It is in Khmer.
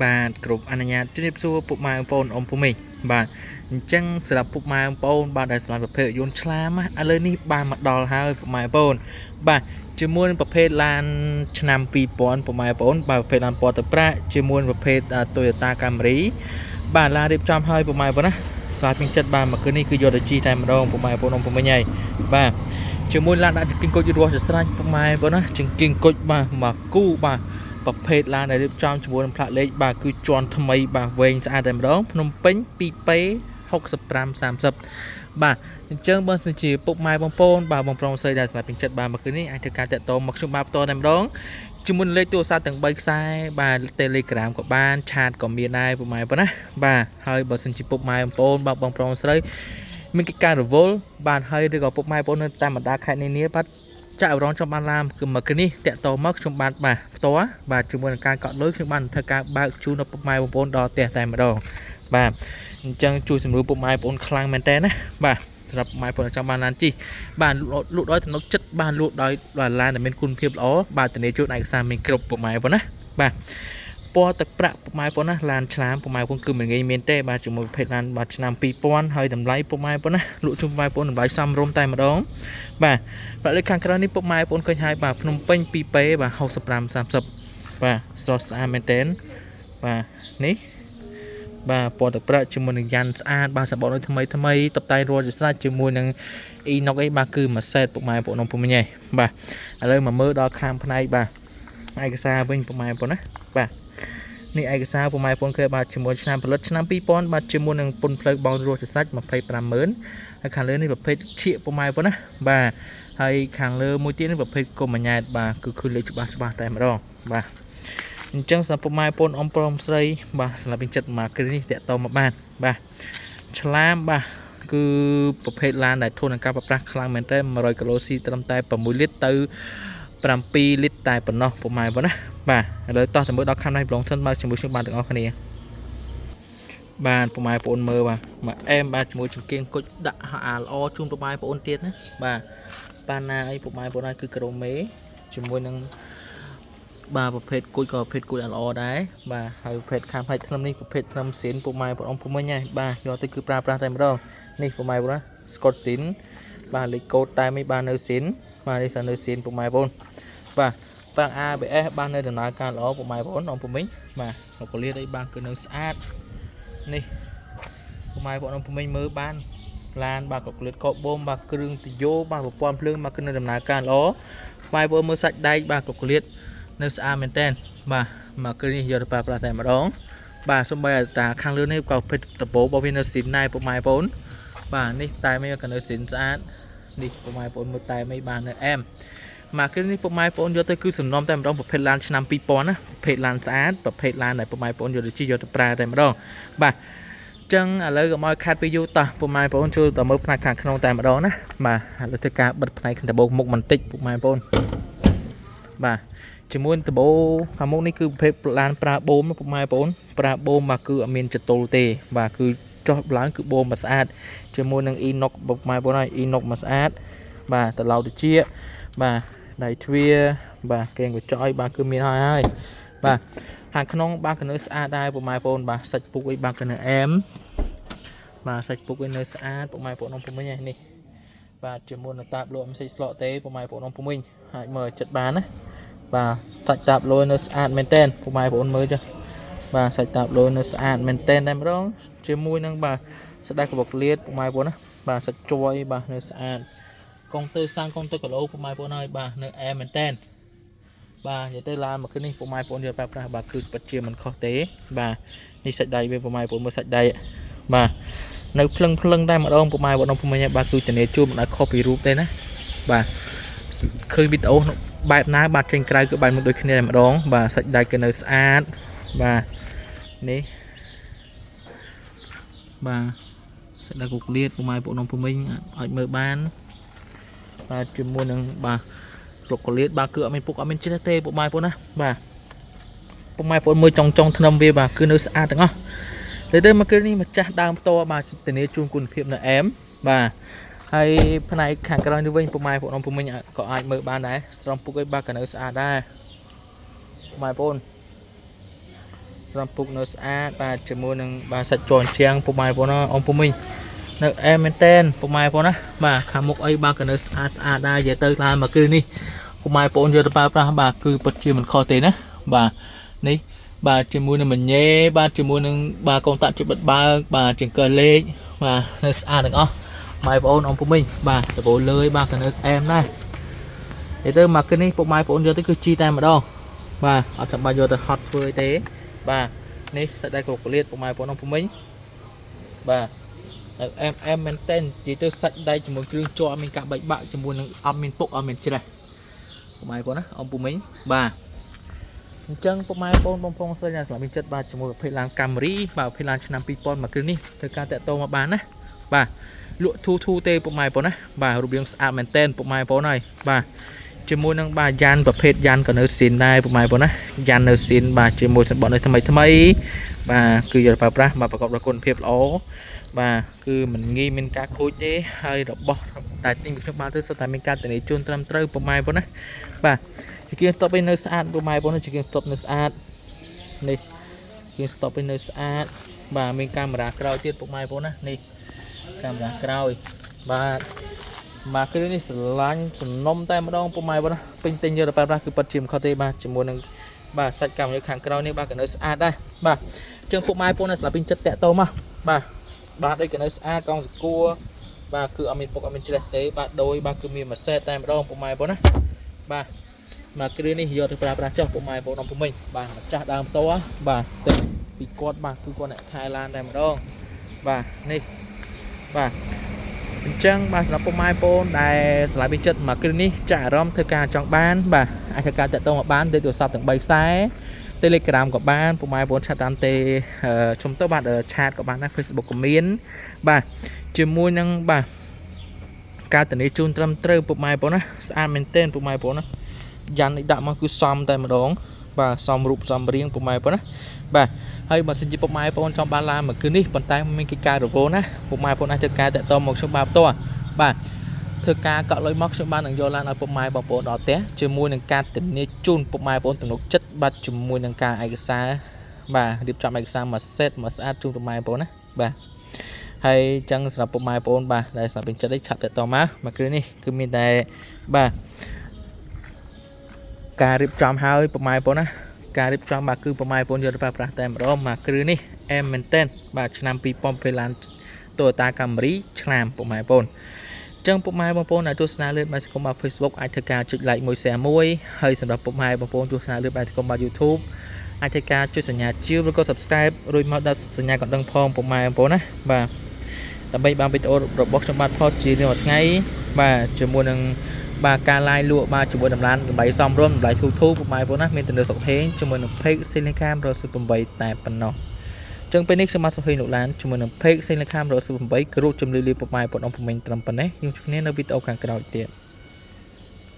បាទគ្រប់អនុញ្ញាតជំរាបសួរពុកម៉ែបងប្អូនអ៊ំពុំមីងបាទអញ្ចឹងសម្រាប់ពុកម៉ែបងប្អូនបាទដែលឆ្លងប្រភេទយន្តឆ្លាមឥឡូវនេះបានមកដល់ហើយពុកម៉ែបងប្អូនបាទជាមួយនឹងប្រភេទឡានឆ្នាំ2000ពុកម៉ែបងប្អូនបាទប្រភេទឡានពណ៌ទឹកប្រាក់ជាមួយប្រភេទ Toyota Camry បាទឡានរៀបចំហើយពុកម៉ែបងប្អូនណាស្អាតពេញចិត្តបាទមកគឺនេះគឺយកទៅជីតែម្ដងពុកម៉ែបងប្អូនអ៊ំពុំមីងហើយបាទជាមួយឡានដាក់ចង្គៀងគុជរស់ស្រេចពុកម៉ែបងប្អូនណាចង្គៀងគុជបាទមកគូបាទប្រភេទឡានដែលរៀបចំជាមួយនឹងផ្លាកលេខបាទគឺជាន់ថ្មីបាទវែងស្អាតតែម្ដងភ្នំពេញ 2P 6530បាទអញ្ចឹងបើសិនជាពុកម៉ែបងប្អូនបាទបងប្រុសស្រីដែលស្នេហ៍ពេញចិត្តបាទមកគឺនេះអាចធ្វើការតាក់ទងមកខ្ញុំបាទផ្ទាល់តែម្ដងជាមួយលេខទូរស័ព្ទទាំង3ខ្សែបាទ Telegram ក៏បានឆាតក៏មានដែរពុកម៉ែបងប្អូនណាបាទហើយបើសិនជាពុកម៉ែបងប្អូនបាទបងប្រុសស្រីមានកិច្ចការរវល់បាទហើយឬក៏ពុកម៉ែបងប្អូននៅតាមបណ្ដាខេត្តនានាបាទចាក់អរងចំបានឡាមគឺមកគឺនេះតាក់តមកខ្ញុំបានបាទផ្ទាល់បាទជាមួយនឹងការកក់លុយខ្ញុំបានធ្វើការបើកជូនដល់ពុកម៉ែបងប្អូនដល់ផ្ទះតែម្ដងបាទអញ្ចឹងជួយសម្រួលពុកម៉ែបងប្អូនខ្លាំងមែនតើណាបាទសម្រាប់ពុកម៉ែបងប្អូនចង់បានឡានជិះបាទលក់ដោយទំនុកចិត្តបាទលក់ដោយឡានដែលមានគុណភាពល្អបាទធានាជូនឯកសារមានគ្រប់ពុកម៉ែបងប្អូនណាបាទពណ៌ទឹកប្រាក់ពុកម៉ែបងប្អូនណាឡានឆ្លាមពុកម៉ែបងប្អូនគឺមិនងាយមានទេបាទជាមួយប្រភេទឡានបាទឆ្នាំ2000ហើយតម្លៃពុកម៉ែបងប្អូនណាលក់ជូនពុកម៉ែបងប្អូនតម្លៃសមរម្យតែម្ដងបាទផ្លាកលេខខាងក្រៅនេះពុកម៉ែបងប្អូនឃើញហើយបាទភ្នំពេញ 2P បាទ6530បាទស្រស់ស្អាតមែនទែនបាទនេះបាទពណ៌ទឹកប្រាក់ជាមួយនឹងយ៉ាន់ស្អាតបាទសបកនៅថ្មីតុបតែងរាល់ជាស្រេចជាមួយនឹងអ៊ីណុកអីបាទគឺមួយសេតពុកម៉ែបងប្អូនពុំញ៉ៃបាទឥឡូវមកមើលដល់ខាងផ្នែកបាទឯកសារវិញពុកម៉ែបងប្អូនណាបាទនេះឯកសារពុកម៉ែបងប្អូនឃើញបាទជាមួយឆ្នាំផលិតឆ្នាំ2000បាទជាមួយនឹងពុនផ្លូវបោករស់ជាសាច់250,000ហើយខាងលើនេះប្រភេទឈៀកពុកម៉ែបងប្អូនណាបាទហើយខាងលើមួយទៀតនេះប្រភេទកុំញ៉ែតបាទគឺលេខច្បាស់តែម្ដងបាទអញ្ចឹងសម្រាប់ពុកម៉ែបងប្អូនអ៊ំប្រុសស្រីបាទសម្រាប់ពេញចិត្តមកគ្រីនេះតាក់តមកបានបាទឆ្លាមបាទគឺប្រភេទឡានដែលធន់នឹងការប្រើប្រាស់ខ្លាំងមែនទែន100គីឡូស៊ីត្រឹមតែ6លីត្រទៅ7លីត្រតែប៉ុណ្ណោះពុកម៉ែបងប្អូនណាបាទឥឡូវតោះទៅមើលដល់ខាងនេះប្រឡងសិនបាទជាមួយខ្ញុំបាទទាំងអស់គ្នាបាទពុកម៉ែបងប្អូនមើលបាទមកអែមបាទជាមួយចង្គៀងគុជដាក់អាល្អជូនពុកម៉ែបងប្អូនទៀតណាបាទប៉ាណាអីពុកម៉ែបងប្អូនគឺក្រមេជាមួយនឹងបាទប្រភេទគុជក៏ប្រភេទគុជល្អដែរបាទហើយប្រភេទខាងផ្នែកថ្នាំនេះប្រភេទថ្នាំស៊ីនពុកម៉ែបងប្អូនពុំមិញហើយបាទយកទៅគឺប្រើប្រាស់តែម្ដងនេះពុកម៉ែបងប្អូនស្កុតស៊ីនបាទលេខកូដតែមិនបាននៅស៊ីនបាទនេះនៅស៊ីនពុកម៉ែបងប្អូនបាទតាំង ABS បាននៅដំណើរការល្អពុកម៉ែបងប្អូនអ៊ំពុំមិញបាទរុក្ខលាតអីបានគឺនៅស្អាតនេះពុកម៉ែបងប្អូនពុំមិញមើលបានឡានបាទរុក្ខលាតកបូមបាទគ្រឿងទយោបាទប្រព័ន្ធភ្លើងបាទគឺនៅដំណើរការល្អម៉ែបងប្អូនមើលសាច់ដែកបាទរុក្ខលាតនៅស្អាតមែនតើបាទមកគឺនេះយកទៅប្រើប្រាស់តែម្ដងបាទសំបីតាខាងលើនេះក៏ភិតដបោរបស់វានៅស៊ីនដែរពុកម៉ែបងប្អូនបាទនេះតែមិនក៏នៅស៊ីនស្អាតនេះពុកម៉ែបងប្អូនមើលតែមិនបាននៅអែមមកគឺនេះពុកម៉ែបងប្អូនយកទៅគឺសំណុំតែម្ដងប្រភេទឡានឆ្នាំ2000ណាប្រភេទឡានស្អាតប្រភេទឡានដែលពុកម៉ែបងប្អូនយកទៅជិះយកទៅប្រើតែម្ដងបាទចឹងឥឡូវក៏មកខាត់ពីយូរតោះពុកម៉ែបងប្អូនជួយទៅមើលផ្នែកខាងក្នុងតែម្ដងណាបាទឥឡូវធ្វើការបិទផ្នែកដបោមុខបន្តិចពុកម៉ែបងប្អូនបាទជាមួយដបោខាងមុខនេះគឺប្រភេទឡានប្រើបូមពុកម៉ែបងប្អូនប្រើបូមបាទគឺអត់មានចតុលទេបាទគឺចោះឡើងគឺបូមមកស្អាតជាមួយនឹងអ៊ីណុកពុកម៉ែបងប្អូនហើយអ៊ីណុកមកស្អាតបាទត្រឡោកត្រជាបាទដៃទ្វារបាទកេងកញ្ចក់អីបាទគឺមានហើយបាទខាងក្នុងបាទក៏នៅស្អាតដែរពុកម៉ែបងប្អូនបាទសាច់ពុកអីបាទក៏នៅអែមបាទសាច់ពុកអីនៅស្អាតពុកម៉ែបងប្អូនពុំមិញនេះបាទជាមួយនឹងតាបលក់មិនសិចស្លកទេពុកម៉ែបងប្អូនពុំមិញអាចមើលចិត្តបានណាបាទសាច់តាបលយនៅស្អាតមែនតើពុកម៉ែបងប្អូនមើលចុះបាទសាច់តាបលយនៅស្អាតមែនតើតែម្ដងជាមួយនឹងបាទស្ដែកកបុកលៀតពុកម៉ែបងប្អូនណាបាទសាច់ជ័យបាទនៅស្អាតកុងទ័រសាំងកុងទ័រគីឡូពុកម៉ែបងប្អូនហើយបាទនៅអែមមែនតើបាទនិយាយទៅឡានមកគឺនេះពុកម៉ែបងប្អូនយកប្រើប្រាស់បាទគឺពិតជាមិនខុសទេបាទនេះសាច់ដៃវាពុកម៉ែបងប្អូនមើលសាច់ដៃបាទនៅភ្លឹងតែម្ដងពុកម៉ែបងប្អូនពុំមិញបាទគឺធានាជួបមិនឲ្យខុសពីរូបទេណាបាទឃើញវីដេអូបែបណាបាទចេញក្រៅគឺបែបមួយដូចគ្នាតែម្ដងបាទសាច់ដៃគឺនៅស្អាតបាទនេះបាទសាច់ដៃគុកលៀតពុកម៉ែបងប្អូនពុំមិញអាចមើលបានបាទជាមួយនឹងបាទរុក្ខលាតបាទគឺអត់មានពុកអត់មានជ្រះទេពុកម៉ែបងប្អូនណាបាទពុកម៉ែបងប្អូនមើលចុងថ្នាំវាបាទគឺនៅស្អាតទាំងអស់ទៅមកគឺនេះម្ចាស់ដើមផ្ទាល់បាទធានាជូនគុណភាពនៅអែមបាទហើយផ្នែកខាងក្រោយនេះវិញពុកម៉ែបងប្អូនពុំមិញក៏អាចមើលបានដែរស្រោមពុកអីបាទក៏នៅស្អាតដែរពុកម៉ែបងប្អូន ស្រពុកនៅស្អាតបាទជាមួយនឹងបាទសាច់ជន់ជាងពុកម៉ែបងណាអ៊ំពុំមីងនៅអែមែនតែនពុកម៉ែបងណាបាទខាងមុខអីបាទក៏នៅស្អាតដែរនិយាយទៅឡើងមកគឺនេះពុកម៉ែបងយកទៅប្រើប្រាស់បាទគឺពិតជាមិនខុសទេណាបាទនេះបាទជាមួយនឹងមញ៉េបាទជាមួយនឹងបាទកូនតាក់ជួយបិទបើកបាទចង្កឹះលេខបាទនៅស្អាតទាំងអស់ម៉ែបងអ៊ំពុំមីងបាទដបូលលើយបាទក៏នៅអែមដែរនិយាយទៅមកគឺនេះពុកម៉ែបងយកទៅគឺជីតែម្ដងបាទអត់ចាំបាច់យកទៅហត់ធ្វើទេបាទនេះសាច់ដៃក្រកលៀតពុកម៉ែបងពុំមីងបាទអែមមែនតែននិយាយទៅសាច់ដៃជាមួយគ្រឿងជាប់មានកាក់បែកបាក់ជាមួយនឹងអត់មានពុកអត់មានច្រេះពុកម៉ែបងណាអ៊ំពុំមីងបាទអញ្ចឹងពុកម៉ែបងប្អូនស្រីអ្នកស្លាប់មានចិត្តបាទជាមួយប្រភេទឡានកាមេរីបាទប្រភេទឡានឆ្នាំ2000មកគ្រឿងនេះធ្វើការតាក់ទងមកបានណាបាទលក់ធូទេពុកម៉ែបងណាបាទរូបរាងស្អាតមែនតែនពុកម៉ែបងហើយបាទជាមួយនឹងបាទយ៉ានប្រភេទយ៉ានក៏នៅស៊ីនដែរពុកម៉ែបងណាយ៉ាននៅស៊ីនបាទជាមួយសម្បត្តិនៅថ្មីបាទគឺយកប្រើប្រាស់បាទប្រកបដោយគុណភាពល្អបាទគឺមិនងាយមានការខូចទេហើយរបស់តែទិញពីខ្ញុំបានទៅសុទ្ធតែមានការធានាជូនត្រឹមត្រូវពុកម៉ែបងណាបាទជាគៀងស្តុបឯនៅស្អាតពុកម៉ែបងណាជាគៀងស្តុបនៅស្អាតនេះគៀងស្តុបឯនៅស្អាតបាទមានកាមេរ៉ាក្រោយទៀតពុកម៉ែបងណានេះកាមេរ៉ាក្រោយបាទមកគ្រឿងនេះស្រឡាញ់សំណុំតែម្ដងពុកម៉ែបងណាពេញទិញយកទៅប្រើប្រាស់គឺពិតជាមិនខុសទេបាទជាមួយនឹងបាទសាច់កាមេរ៉ាខាងក្រោយនេះបាទក៏នៅស្អាតដែរបាទជើងពុកម៉ែបងណាស្លាប់ពេញចិត្តតាក់តោមកបាទអីក៏នៅស្អាតកងសកួរបាទគឺអត់មានពុកអត់មានច្រេះទេបាទដោយបាទគឺមានមួយសេតតែម្ដងពុកម៉ែបងណាបាទមកគ្រឿងនេះយកទៅប្រើប្រាស់ចុះពុកម៉ែបងពុំមិញបាទម្ចាស់ដើមផ្ទាល់បាទទៅពីគាត់បាទគឺគាត់អ្នកខែឡានតែម្ដងបាទនេះបាទអញ្ចឹងបាទសម្រាប់ពុកម៉ែបងដែលឆ្លាយពីចិត្តមកគ្រឿងនេះចាក់អារម្មណ៍ធ្វើការចង់បានបាទអាចធ្វើការតាក់ទងមកបានដោយទូរស័ព្ទទាំង3ខ្សែ Telegram ក៏បានពុកម៉ែបងឆាតតាមទេជុំទៅបាទឆាតក៏បានដែរ Facebook ក៏មានបាទជាមួយនឹងបាទការធានាជូនត្រឹមត្រូវពុកម៉ែបងណាស្អាតមែនទែនពុកម៉ែបងណាយ៉ាន់នេះដាក់មកគឺសមតែម្ដងបាទសមរូបសមរាងពុកម៉ែបងណាបាទហើយបើសិនជាពុកម៉ែបងចង់បានឡានមកគឺនេះប៉ុន្តែមានកិច្ចការរវល់ណាពុកម៉ែបងអាចធ្វើការតាក់ទងមកខ្ញុំបាទផ្ទាល់បាទធ្វើការកក់លុយមកខ្ញុំបាននឹងយកឡានឲ្យពុកម៉ែបងប្អូនដល់ផ្ទះជាមួយនឹងការធានាជូនពុកម៉ែបងប្អូនទំនុកចិត្តបាទជាមួយនឹងការឯកសារបាទរៀបចំឯកសារមួយសេតមួយស្អាតជូនពុកម៉ែបងប្អូនណាបាទហើយចឹងសម្រាប់ពុកម៉ែបងប្អូនបាទដែលស្រាប់ពេញចិត្តនេះឆាប់តាក់ទងមកគ្រឿងនេះគឺមានតែបាទការរៀបចំហើយពុកម៉ែបងប្អូនណាការរៀបចំបាទគឺពុកម៉ែបងប្អូនយកទៅប្រើប្រាស់តែម្ដងមកគ្រឿងនេះអែមមែនតែនបាទឆ្នាំ2000ពេលឡាន Toyota Camry ឆ្នាំពុកម៉ែបងប្អូនចឹងពុកម៉ែបងប្អូនដែលទស្សនាលើបាយសង្គមបាទ Facebook អាចធ្វើការចុច like មួយ share មួយហើយសម្រាប់ពុកម៉ែបងប្អូនទស្សនាលើបាយសង្គមបាទ YouTube អាចធ្វើការចុចសញ្ញាជាវឬក៏ Subscribe រួចមកដាក់សញ្ញាកណ្ដឹងផងពុកម៉ែបងប្អូនណាបាទដើម្បីបានវីដេអូរបស់ខ្ញុំបាទផុសជារៀងរាល់ថ្ងៃបាទជាមួយនឹងបាទការ live លក់បាទជាមួយតម្លានដើម្បីសំរុំតម្លៃធូរពុកម៉ែបងប្អូនណាមានទៅលើសុខហេងជាមួយនឹង Page Silicon 108តែប៉ុណ្ណោះចឹងពេលនេះខ្ញុំមកសុខហេងលោកឡានជាមួយនឹង Page Silicon 108គ្រូជំរាបលាពុកម៉ែបងប្អូនអ៊ំពុំមិញត្រឹមប៉ុណ្ណេះខ្ញុំជួបគ្នានៅវីដេអូខាងក្រោយទៀត